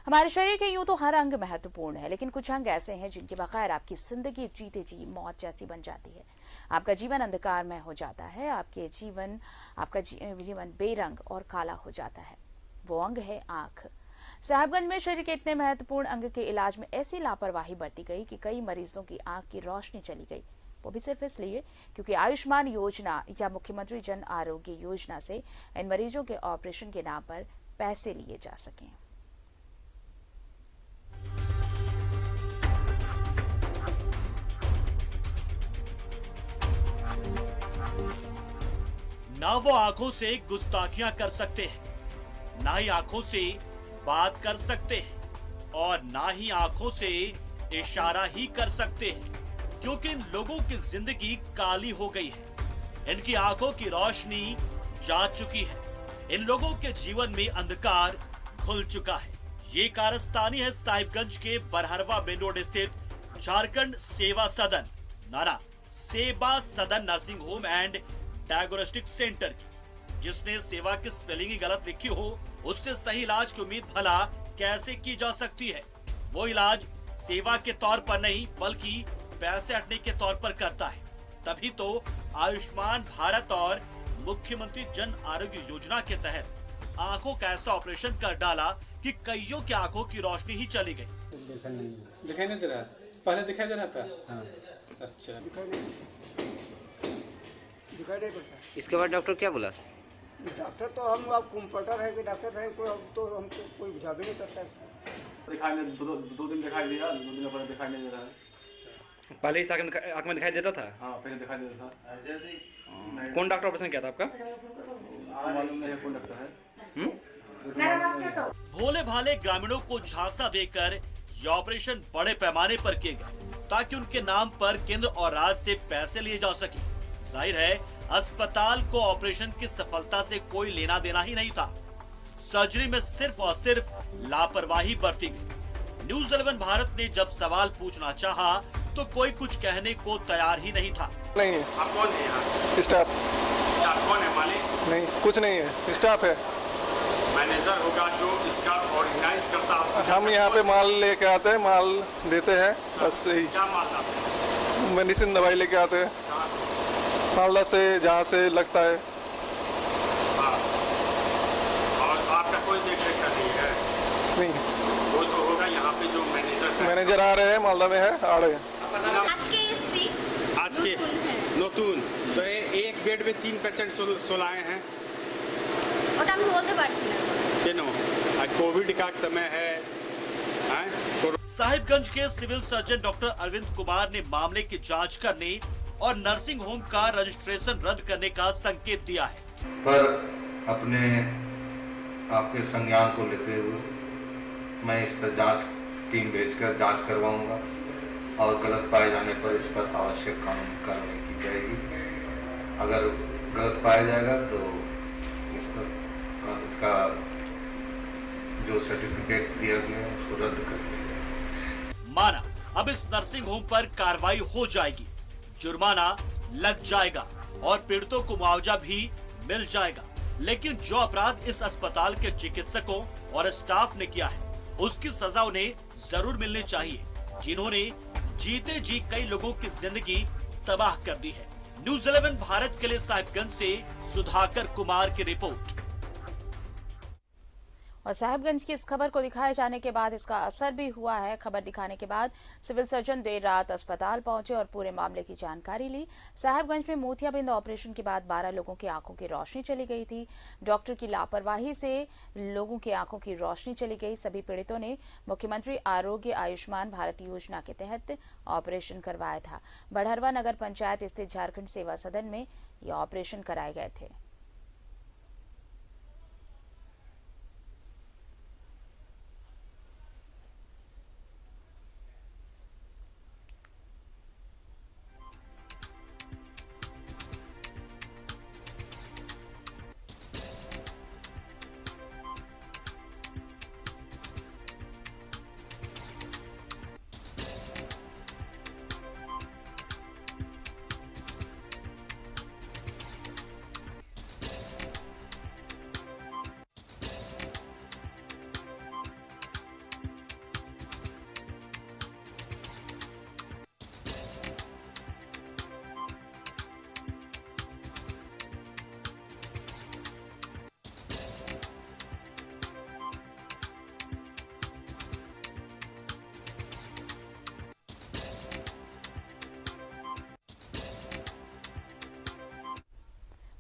हमारे शरीर के यूं तो हर अंग महत्वपूर्ण है, लेकिन कुछ अंग ऐसे हैं जिनके बगैर आपकी जिंदगी जीते जी मौत जैसी बन जाती है। आपका जीवन अंधकारमय हो जाता है, आपका जीवन बेरंग और काला हो जाता है। वो अंग है आंख। साहिबगंज में शरीर के इतने महत्वपूर्ण अंग के इलाज में ऐसी लापरवाही बरती गई कि कई मरीजों की आंख की रोशनी चली गई। वो भी सिर्फ इसलिए क्योंकि आयुष्मान योजना या मुख्यमंत्री जन आरोग्य योजना से इन मरीजों के ऑपरेशन के नाम पर पैसे लिए जा सकें। ना वो आंखों से गुस्ताखियां कर सकते हैं, ना ही आंखों से बात कर सकते हैं और ना ही आंखों से इशारा ही कर सकते हैं, क्योंकि इन लोगों की जिंदगी काली हो गई है। इनकी आंखों की रोशनी जा चुकी है। इन लोगों के जीवन में अंधकार घुल चुका है। ये कारस्तानी है साहिबगंज के बरहरवा मेन रोड स्थित झारखंड सेवा सदन सेवा सदन nursing home and diagnostic centre की, जिसने सेवा की स्पेलिंग ही गलत लिखी हो, उससे सही इलाज की उम्मीद भला कैसे की जा सकती है। वो इलाज सेवा के तौर पर नहीं बल्कि पैसे हटने के तौर पर करता है। तभी तो आयुष्मान भारत और मुख्यमंत्री जन आरोग्य योजना के तहत आंखों का ऐसा ऑपरेशन कर डाला कि कईयों की आंखों की रोशनी ही चली गई। दिखाई नहीं दे रहा, पहले दिखाई दे रहा था। हाँ। अच्छा, दिखाई नहीं पड़ता। इसके बाद डॉक्टर क्या बोला? डॉक्टर तो हम अब कंप्यूटर है कि डॉक्टर है कोई, अब तो हमको कोई बुझा भी नहीं करता। दिखाई नहीं, दो दिन दिखाई दिया, 2 दिन बाद दिखाई नहीं दे रहा है। पहले इस आँख में दिखाई देता था? हाँ, पहले दिखाई देता था। कौन डॉक्टर ऑपरेशन किया था आपका? मालूम नहीं है कौन डॉक्टर है। भोले भाले ग्रामीणों को झांसा देकर ये ऑपरेशन बड़े पैमाने पर किए गए ताकि उनके नाम पर केंद्र और राज्य से पैसे लिए जा सके। जाहिर है अस्पताल को ऑपरेशन की सफलता से कोई लेना देना ही नहीं था। सर्जरी में सिर्फ और सिर्फ लापरवाही बरती गई। न्यूज़ 11 भारत ने जब सवाल पूछना चाहा तो कोई कुछ कहने को तैयार ही नहीं था। नहीं है। आप कौन है यहाँ? स्टाफ। स्टाफ कौन है? मालिक? नहीं, कुछ नहीं है, स्टाफ है। मैनेजर होगा जो इसका ऑर्गेनाइज करता है। हम यहाँ पे माल लेके आते हैं, माल देते हैं, बस यही। क्या माल लाते हैं? मेडिसिन दवाई लेके आते हैं। कहाँ से? मालदा से, जहाँ से लगता है। हाँ। और आपका कोई देख रेख का नहीं है? नहीं। वो तो होगा यहाँ पे जो मैनेजर आ रहे हैं, मालदा में है, आ रहे हैं। आज के नतून तो एक बेड में 3 पेशेंट सोलाए हैं। कोविड का समय है। साहिबगंज के civil surgeon doctor Arvind Kumar ने मामले की जांच करने और नर्सिंग होम का रजिस्ट्रेशन रद्द करने का संकेत दिया है। पर अपने आपके संज्ञान को लेते हुए मैं इस पर जांच टीम भेजकर जांच करवाऊंगा और गलत पाए जाने पर इस पर आवश्यक कानूनी कार्रवाई की जाएगी। अगर गलत पाया जाएगा तो इसका जो सर्टिफिकेट दिया गया है उसको रद्द कर दिया जाएगा। माना अब इस नर्सिंग होम पर कार्रवाई हो जाएगी, जुर्माना लग जाएगा और पीड़ितों को मुआवजा भी मिल जाएगा। लेकिन जो अपराध इस अस्पताल के चिकित्सकों और स्टाफ ने किया है उसकी सजा उन्हें जरूर मिलनी चाहिए, जिन्होंने जीते जी कई लोगों की जिंदगी तबाह कर दी है। न्यूज़ 11 भारत के लिए साहिबगंज से सुधाकर कुमार की रिपोर्ट। और साहिबगंज की इस खबर को दिखाए जाने के बाद इसका असर भी हुआ है। खबर दिखाने के बाद सिविल सर्जन देर रात अस्पताल पहुंचे और पूरे मामले की जानकारी ली। साहिबगंज में मोतियाबिंद ऑपरेशन के बाद 12 लोगों की आंखों की रोशनी चली गई थी। डॉक्टर की लापरवाही से लोगों की आंखों की रोशनी चली गई। सभी पीड़ितों ने मुख्यमंत्री आरोग्य आयुष्मान भारत योजना के तहत ऑपरेशन करवाया था। बरहरवा नगर पंचायत स्थित झारखंड सेवा सदन में ये ऑपरेशन कराए गए थे।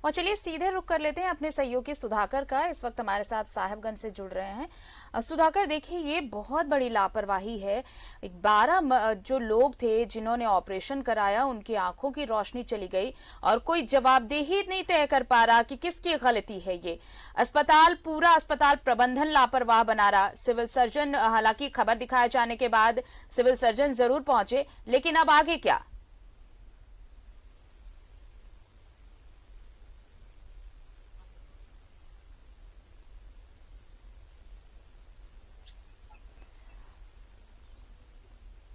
और चलिए सीधे रुक कर लेते हैं अपने सहयोगी सुधाकर का। इस वक्त हमारे साथ साहिबगंज से जुड़ रहे हैं। सुधाकर, देखिए ये बहुत बड़ी लापरवाही है। 12 जो लोग थे जिन्होंने ऑपरेशन कराया, उनकी आंखों की रोशनी चली गई और कोई जवाबदेही नहीं तय कर पा रहा कि किसकी गलती है ये। पूरा अस्पताल प्रबंधन लापरवाह बना रहा। सिविल सर्जन, हालांकि खबर दिखाए जाने के बाद सिविल सर्जन जरूर पहुंचे, लेकिन अब आगे क्या?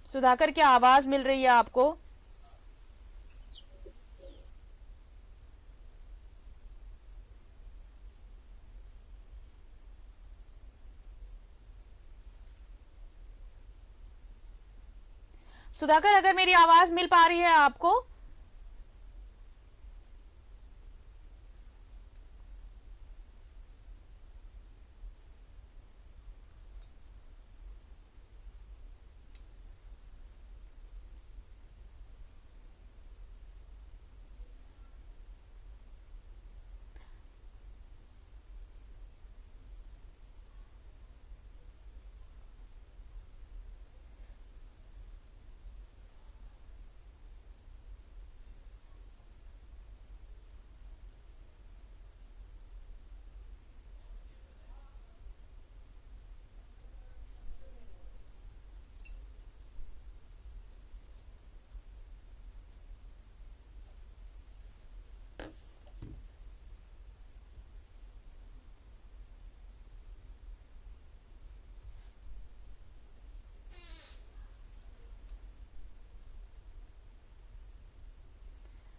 सुधाकर, क्या आवाज मिल रही है आपको? सुधाकर, अगर मेरी आवाज मिल पा रही है आपको?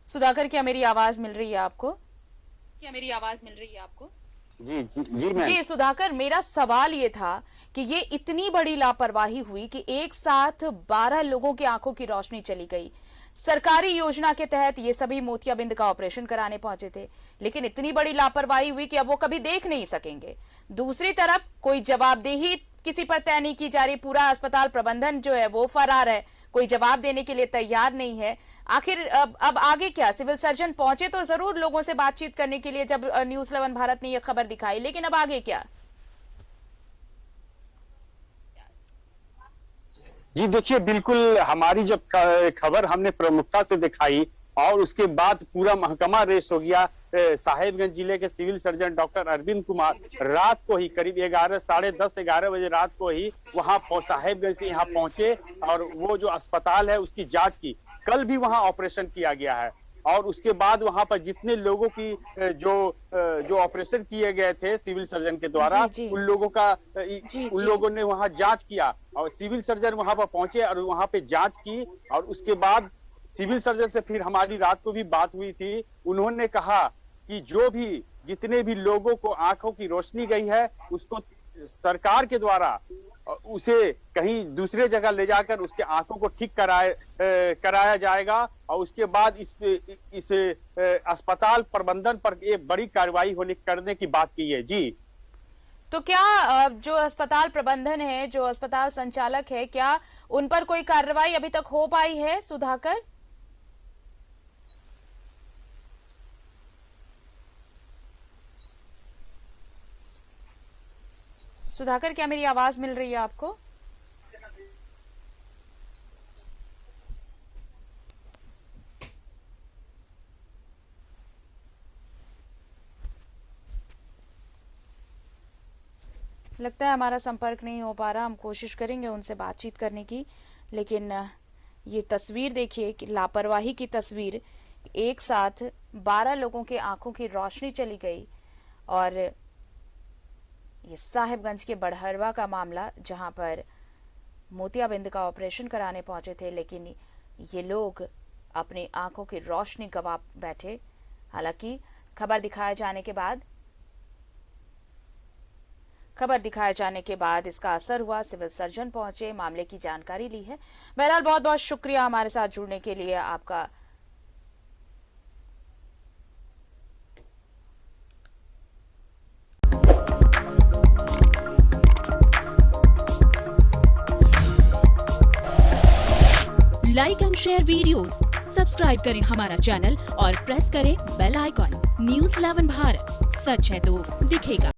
सुधाकर, क्या मेरी आवाज मिल रही है आपको? जी सुधाकर, मेरा सवाल ये था कि ये इतनी बड़ी लापरवाही हुई कि एक साथ 12 लोगों की आंखों की रोशनी चली गई। सरकारी योजना के तहत ये सभी मोतियाबिंद का ऑपरेशन कराने पहुंचे थे, लेकिन इतनी बड़ी लापरवाही हुई कि अब वो कभी देख नहीं सकेंगे। दूसरी तरफ कोई जवाबदेही किसी पर तय नहीं की जा रही। पूरा अस्पताल प्रबंधन जो है वो फरार है, कोई जवाब देने के लिए तैयार नहीं है। आखिर अब आगे क्या? सिविल सर्जन पहुंचे तो जरूर लोगों से बातचीत करने के लिए, जब न्यूज़ 11 भारत ने यह खबर दिखाई, लेकिन अब आगे क्या? जी देखिए, बिल्कुल हमारी जब खबर हमने प्रमुखता से दिखाई और उसके बाद पूरा महकमा रेस हो गया। साहिबगंज जिले के civil surgeon doctor Arvind Kumar रात को ही करीब 11:30-11 बजे रात को ही वहां साहिबगंज से यहाँ पहुंचे और वो जो अस्पताल है उसकी जांच की। कल भी वहां ऑपरेशन किया गया है और उसके बाद वहां पर जितने लोगों की जो ऑपरेशन किए गए थे सिविल सर्जन के द्वारा, उन लोगों ने वहां जांच किया और सिविल सर्जन वहां पर पहुंचे और वहां पे जांच की। और उसके बाद सिविल सर्जन से फिर हमारी रात को भी बात हुई थी। उन्होंने कहा कि जितने भी लोगों को आंखों की रोशनी गई है उसको सरकार के द्वारा उसे कहीं दूसरे जगह ले जाकर उसके आंखों को ठीक कराया जाएगा और उसके बाद इस अस्पताल प्रबंधन पर एक बड़ी कार्रवाई करने की बात की है। जी, तो क्या जो अस्पताल प्रबंधन है, जो अस्पताल संचालक है, क्या उन पर कोई कार्रवाई अभी तक हो पाई है सुधाकर? सुधाकर, क्या मेरी आवाज मिल रही है आपको? लगता है हमारा संपर्क नहीं हो पा रहा। हम कोशिश करेंगे उनसे बातचीत करने की, लेकिन ये तस्वीर देखिए कि लापरवाही की तस्वीर। एक साथ 12 लोगों के आंखों की रोशनी चली गई और ये साहिबगंज के बड़हरवा का मामला, जहां पर मोतियाबिंद का ऑपरेशन कराने पहुंचे थे, लेकिन ये लोग अपनी आंखों की रोशनी गंवा बैठे। हालांकि खबर दिखाए जाने के बाद इसका असर हुआ। सिविल सर्जन पहुंचे, मामले की जानकारी ली है। बहरहाल बहुत बहुत शुक्रिया हमारे साथ जुड़ने के लिए आपका। Like and share videos, subscribe करें हमारा चैनल और प्रेस करें बेल आइकॉन। न्यूज़ 11 भारत, सच है तो दिखेगा।